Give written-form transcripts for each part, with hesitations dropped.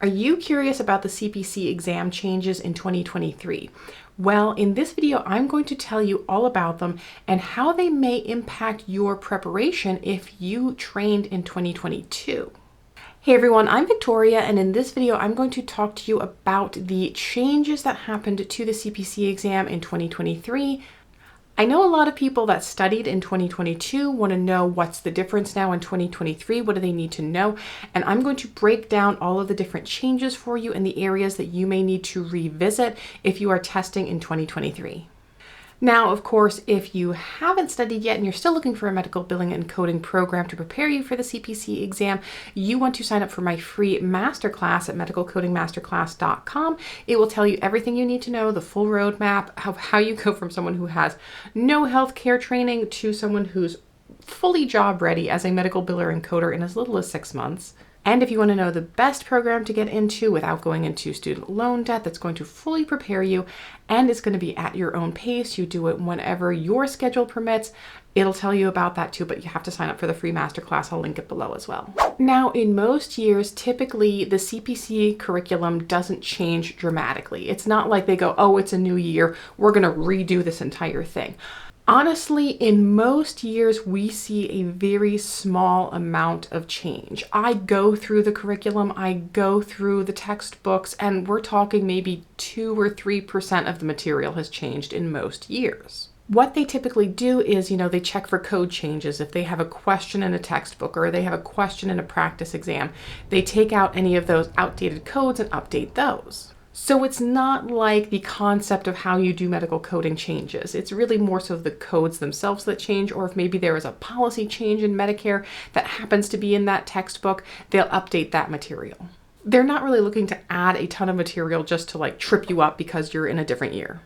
Are you curious about the CPC exam changes in 2023? Well, in this video, I'm going to tell you all about them and how they may impact your preparation if you trained in 2022. Hey everyone, I'm Victoria, and in this video, I'm going to talk to you about the changes that happened to the CPC exam in 2023. I know a lot of people that studied in 2022 want to know what's the difference now in 2023, what do they need to know, and I'm going to break down all of the different changes for you in the areas that you may need to revisit if you are testing in 2023. Now, of course, if you haven't studied yet and you're still looking for a medical billing and coding program to prepare you for the CPC exam, you want to sign up for my free masterclass at medicalcodingmasterclass.com. It will tell you everything you need to know, the full roadmap, how you go from someone who has no healthcare training to someone who's fully job ready as a medical biller and coder in as little as 6 months. And if you want to know the best program to get into without going into student loan debt that's going to fully prepare you and it's going to be at your own pace, you do it whenever your schedule permits, it'll tell you about that too, but you have to sign up for the free masterclass. I'll link it below as well. Now, in most years, typically the CPC curriculum doesn't change dramatically. It's not like they go, oh, it's a new year, we're going to redo this entire thing. Honestly, in most years, we see a very small amount of change. I go through the curriculum, I go through the textbooks, and we're talking maybe 2 or 3% of the material has changed in most years. What they typically do is, they check for code changes. If they have a question in a textbook or they have a question in a practice exam, they take out any of those outdated codes and update those. So it's not like the concept of how you do medical coding changes. It's really more so the codes themselves that change, or if maybe there is a policy change in Medicare that happens to be in that textbook, they'll update that material. They're not really looking to add a ton of material just to trip you up because you're in a different year.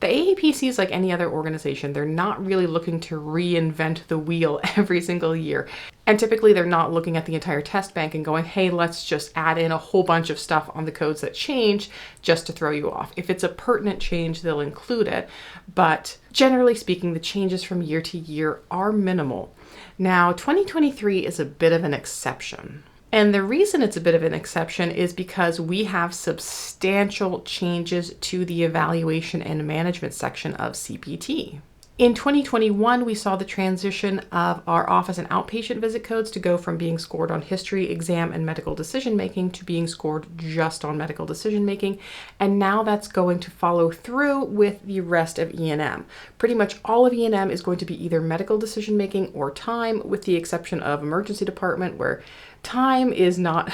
The AAPC is like any other organization. They're not really looking to reinvent the wheel every single year. And typically they're not looking at the entire test bank and going, hey, let's just add in a whole bunch of stuff on the codes that change just to throw you off. If it's a pertinent change, they'll include it. But generally speaking, the changes from year to year are minimal. Now, 2023 is a bit of an exception. And the reason it's a bit of an exception is because we have substantial changes to the evaluation and management section of CPT. In 2021, we saw the transition of our office and outpatient visit codes to go from being scored on history, exam, and medical decision-making to being scored just on medical decision-making. And now that's going to follow through with the rest of E&M. Pretty much all of E&M is going to be either medical decision-making or time, with the exception of emergency department, where time's not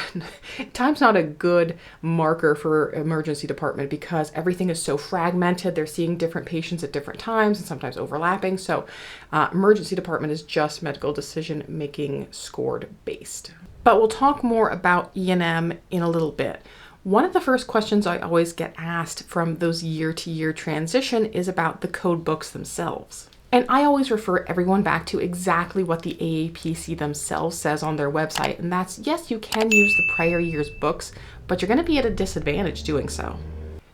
a good marker for emergency department because everything is so fragmented. They're seeing different patients at different times and sometimes overlapping. So emergency department is just medical decision making scored based. But we'll talk more about E&M in a little bit. One of the first questions I always get asked from those year-to-year transition is about the code books themselves. And I always refer everyone back to exactly what the AAPC themselves says on their website. And that's, yes, you can use the prior year's books, but you're going to be at a disadvantage doing so.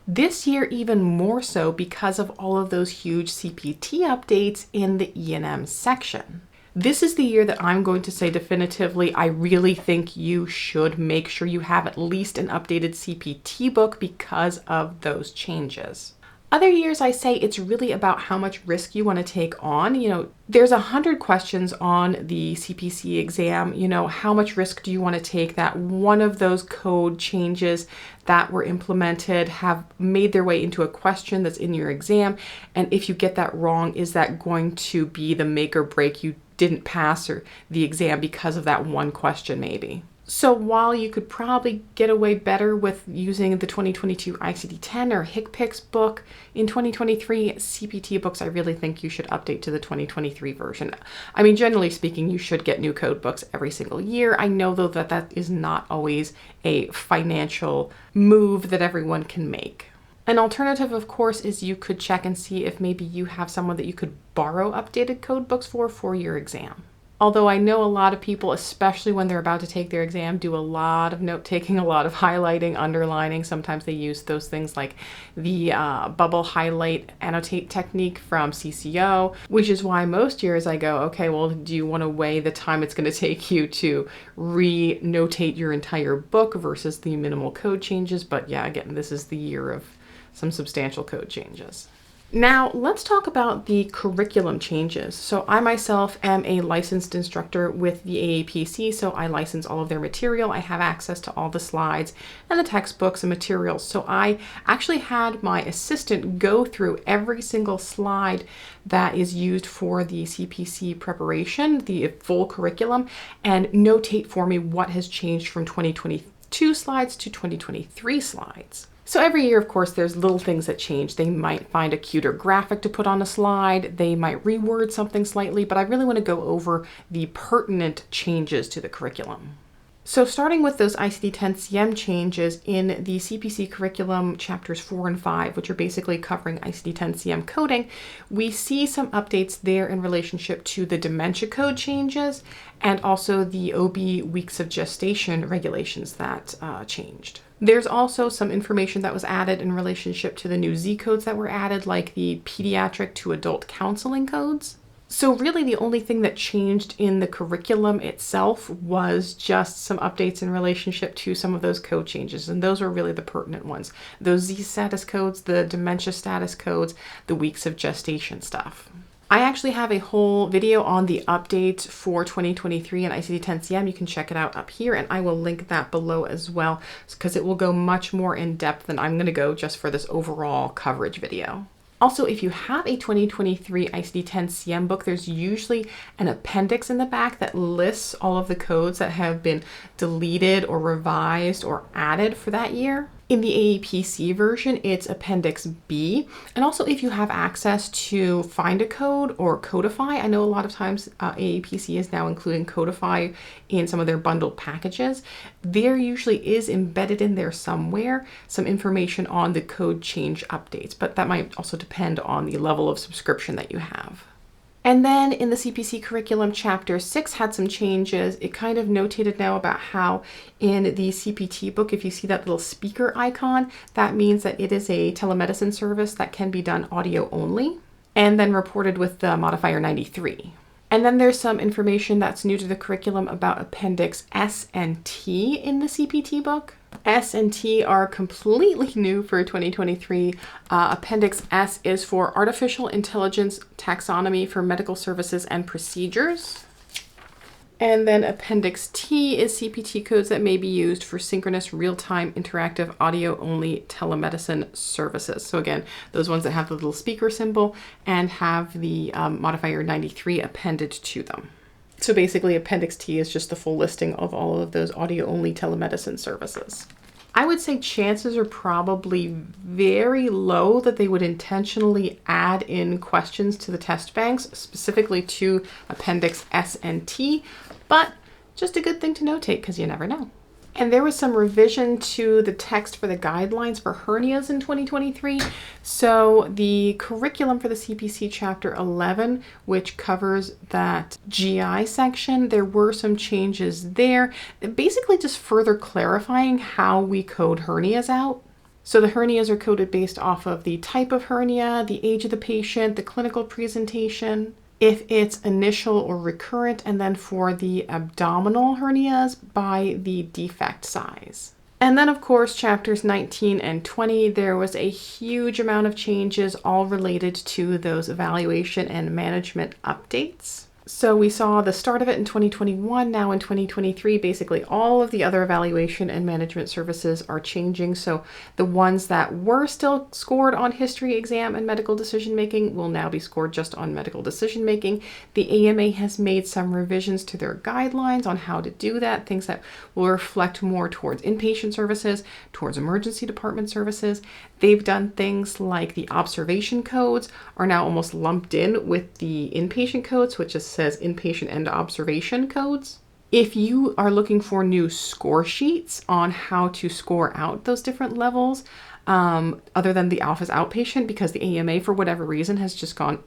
This year, even more so because of all of those huge CPT updates in the E&M section. This is the year that I'm going to say definitively, I really think you should make sure you have at least an updated CPT book because of those changes. Other years, I say it's really about how much risk you want to take on. There's 100 questions on the CPC exam. How much risk do you want to take that one of those code changes that were implemented have made their way into a question that's in your exam? And if you get that wrong, is that going to be the make or break? You didn't pass or the exam because of that one question maybe. So while you could probably get away better with using the 2022 ICD-10 or HCPCS book, in 2023 CPT books, I really think you should update to the 2023 version. I mean, generally speaking, you should get new code books every single year. I know though that is not always a financial move that everyone can make. An alternative, of course, is you could check and see if maybe you have someone that you could borrow updated code books for your exam. Although I know a lot of people, especially when they're about to take their exam, do a lot of note taking, a lot of highlighting, underlining. Sometimes they use those things like the bubble highlight annotate technique from CCO, which is why most years I go, okay, well, do you want to weigh the time it's going to take you to re-notate your entire book versus the minimal code changes? But yeah, again, this is the year of some substantial code changes. Now, let's talk about the curriculum changes. So I myself am a licensed instructor with the AAPC, so I license all of their material. I have access to all the slides and the textbooks and materials. So I actually had my assistant go through every single slide that is used for the CPC preparation, the full curriculum, and notate for me what has changed from 2022 slides to 2023 slides. So every year, of course, there's little things that change. They might find a cuter graphic to put on a slide. They might reword something slightly, but I really want to go over the pertinent changes to the curriculum. So starting with those ICD-10-CM changes in the CPC curriculum chapters 4 and 5, which are basically covering ICD-10-CM coding, we see some updates there in relationship to the dementia code changes and also the OB weeks of gestation regulations that changed. There's also some information that was added in relationship to the new Z codes that were added, like the pediatric to adult counseling codes. So really the only thing that changed in the curriculum itself was just some updates in relationship to some of those code changes. And those are really the pertinent ones. Those Z status codes, the dementia status codes, the weeks of gestation stuff. I actually have a whole video on the update for 2023 in ICD-10-CM. You can check it out up here, and I will link that below as well because it will go much more in depth than I'm going to go just for this overall coverage video. Also, if you have a 2023 ICD-10-CM book, there's usually an appendix in the back that lists all of the codes that have been deleted or revised or added for that year. In the AAPC version, it's Appendix B. And also, if you have access to find a code or codify, I know a lot of times AAPC is now including codify in some of their bundled packages. There usually is embedded in there somewhere some information on the code change updates, but that might also depend on the level of subscription that you have. And then in the CPC curriculum, chapter 6 had some changes. It kind of notated now about how in the CPT book, if you see that little speaker icon, that means that it is a telemedicine service that can be done audio only, and then reported with the modifier 93. And then there's some information that's new to the curriculum about Appendix S and T in the CPT book. S and T are completely new for 2023. Appendix S is for Artificial Intelligence Taxonomy for Medical Services and Procedures. And then Appendix T is CPT codes that may be used for synchronous real-time interactive audio-only telemedicine services. So again, those ones that have the little speaker symbol and have the modifier 93 appended to them. So basically, Appendix T is just the full listing of all of those audio-only telemedicine services. I would say chances are probably very low that they would intentionally add in questions to the test banks, specifically to Appendix S and T, but just a good thing to notate because you never know. And there was some revision to the text for the guidelines for hernias in 2023. So the curriculum for the CPC chapter 11, which covers that GI section, there were some changes there, basically just further clarifying how we code hernias out. So the hernias are coded based off of the type of hernia, the age of the patient, the clinical presentation, if it's initial or recurrent, and then for the abdominal hernias by the defect size. And then of course, chapters 19 and 20, there was a huge amount of changes all related to those evaluation and management updates. So we saw the start of it in 2021, now in 2023, basically all of the other evaluation and management services are changing. So the ones that were still scored on history exam and medical decision-making will now be scored just on medical decision-making. The AMA has made some revisions to their guidelines on how to do that, things that will reflect more towards inpatient services, towards emergency department services. They've done things like the observation codes are now almost lumped in with the inpatient codes, which just says inpatient and observation codes. If you are looking for new score sheets on how to score out those different levels, other than the office outpatient, because the AMA for whatever reason has just gone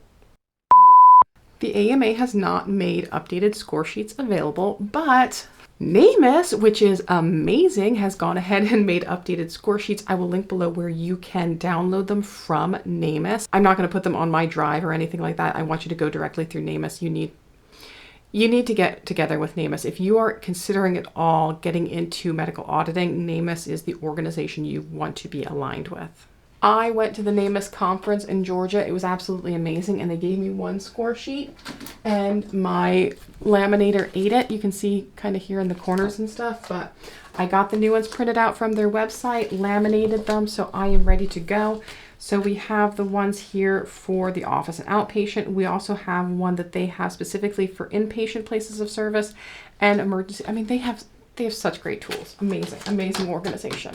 The AMA has not made updated score sheets available, but NAMUS, which is amazing, has gone ahead and made updated score sheets. I will link below where you can download them from NAMUS. I'm not going to put them on my drive or anything like that. I want you to go directly through NAMUS. You need to get together with NAMUS. If you are considering at all getting into medical auditing, NAMUS is the organization you want to be aligned with. I went to the NAMUS conference in Georgia. It was absolutely amazing, and they gave me one score sheet, and my laminator ate it. You can see kind of here in the corners and stuff, but I got the new ones printed out from their website, laminated them, so I am ready to go. So we have the ones here for the office and outpatient. We also have one that they have specifically for inpatient places of service and emergency. I mean, they have such great tools. Amazing, amazing organization.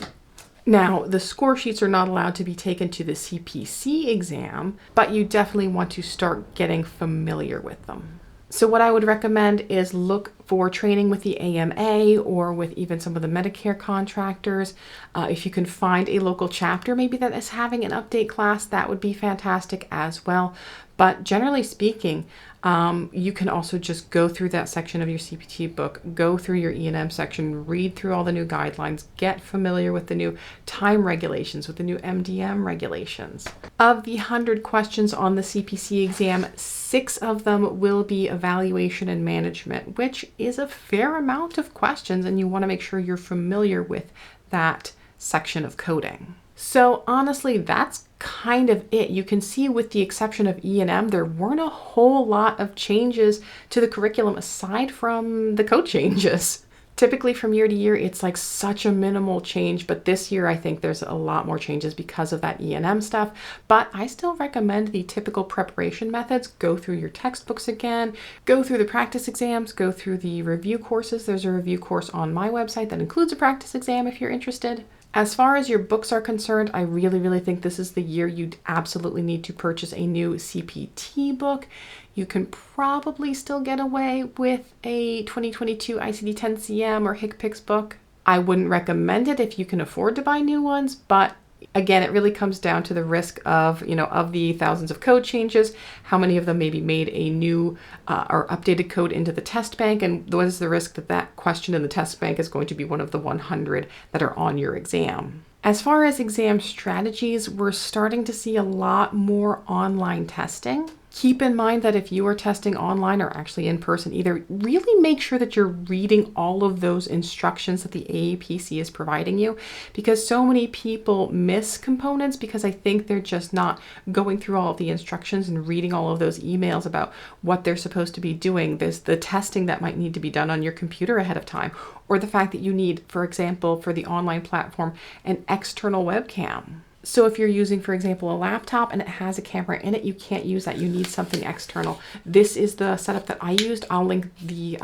Now, the score sheets are not allowed to be taken to the CPC exam, but you definitely want to start getting familiar with them. So what I would recommend is look for training with the AMA or with even some of the Medicare contractors. If you can find a local chapter maybe that is having an update class, that would be fantastic as well. But generally speaking, you can also just go through that section of your CPT book, go through your E&M section, read through all the new guidelines, get familiar with the new time regulations, with the new MDM regulations. Of the 100 questions on the CPC exam, 6 of them will be evaluation and management, which is a fair amount of questions, and you want to make sure you're familiar with that section of coding. So honestly, that's kind of it. You can see with the exception of E&M, there weren't a whole lot of changes to the curriculum aside from the code changes. Typically from year to year, it's like such a minimal change, but this year I think there's a lot more changes because of that E&M stuff. But I still recommend the typical preparation methods. Go through your textbooks again, go through the practice exams, go through the review courses. There's a review course on my website that includes a practice exam if you're interested. As far as your books are concerned, I really think this is the year you'd absolutely need to purchase a new CPT book. You can probably still get away with a 2022 ICD-10 or HCPCS book. I wouldn't recommend it if you can afford to buy new ones, but again, it really comes down to the risk of, of the thousands of code changes, how many of them maybe made a new or updated code into the test bank, and what is the risk that that question in the test bank is going to be one of the 100 that are on your exam. As far as exam strategies, we're starting to see a lot more online testing. Keep in mind that if you are testing online or actually in person, either really make sure that you're reading all of those instructions that the AAPC is providing you, because so many people miss components because I think they're just not going through all of the instructions and reading all of those emails about what they're supposed to be doing. There's the testing that might need to be done on your computer ahead of time, or the fact that you need, for example, for the online platform, an external webcam. So if you're using, for example, a laptop and it has a camera in it, you can't use that. You need something external. This is the setup that I used. I'll link the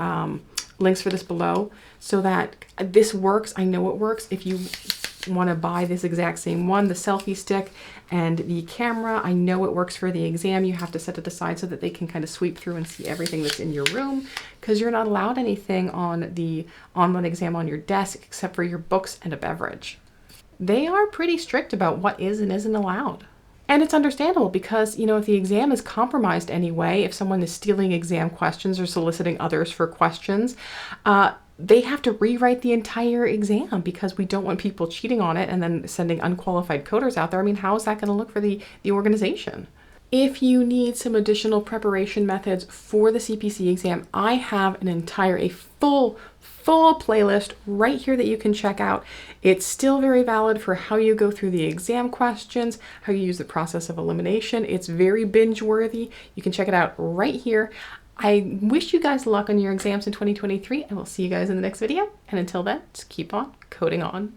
links for this below so that this works. I know it works. If you want to buy this exact same one, the selfie stick and the camera, I know it works for the exam. You have to set it aside so that they can kind of sweep through and see everything that's in your room, because you're not allowed anything on the online exam on your desk except for your books and a beverage. They are pretty strict about what is and isn't allowed. And it's understandable because, if the exam is compromised anyway, if someone is stealing exam questions or soliciting others for questions, they have to rewrite the entire exam because we don't want people cheating on it and then sending unqualified coders out there. I mean, how is that going to look for the organization? If you need some additional preparation methods for the CPC exam, I have a full playlist right here that you can check out. It's still very valid for how you go through the exam questions, how you use the process of elimination. It's very binge worthy. You can check it out right here. I wish you guys luck on your exams in 2023, and we'll see you guys in the next video. And until then, just keep on coding on.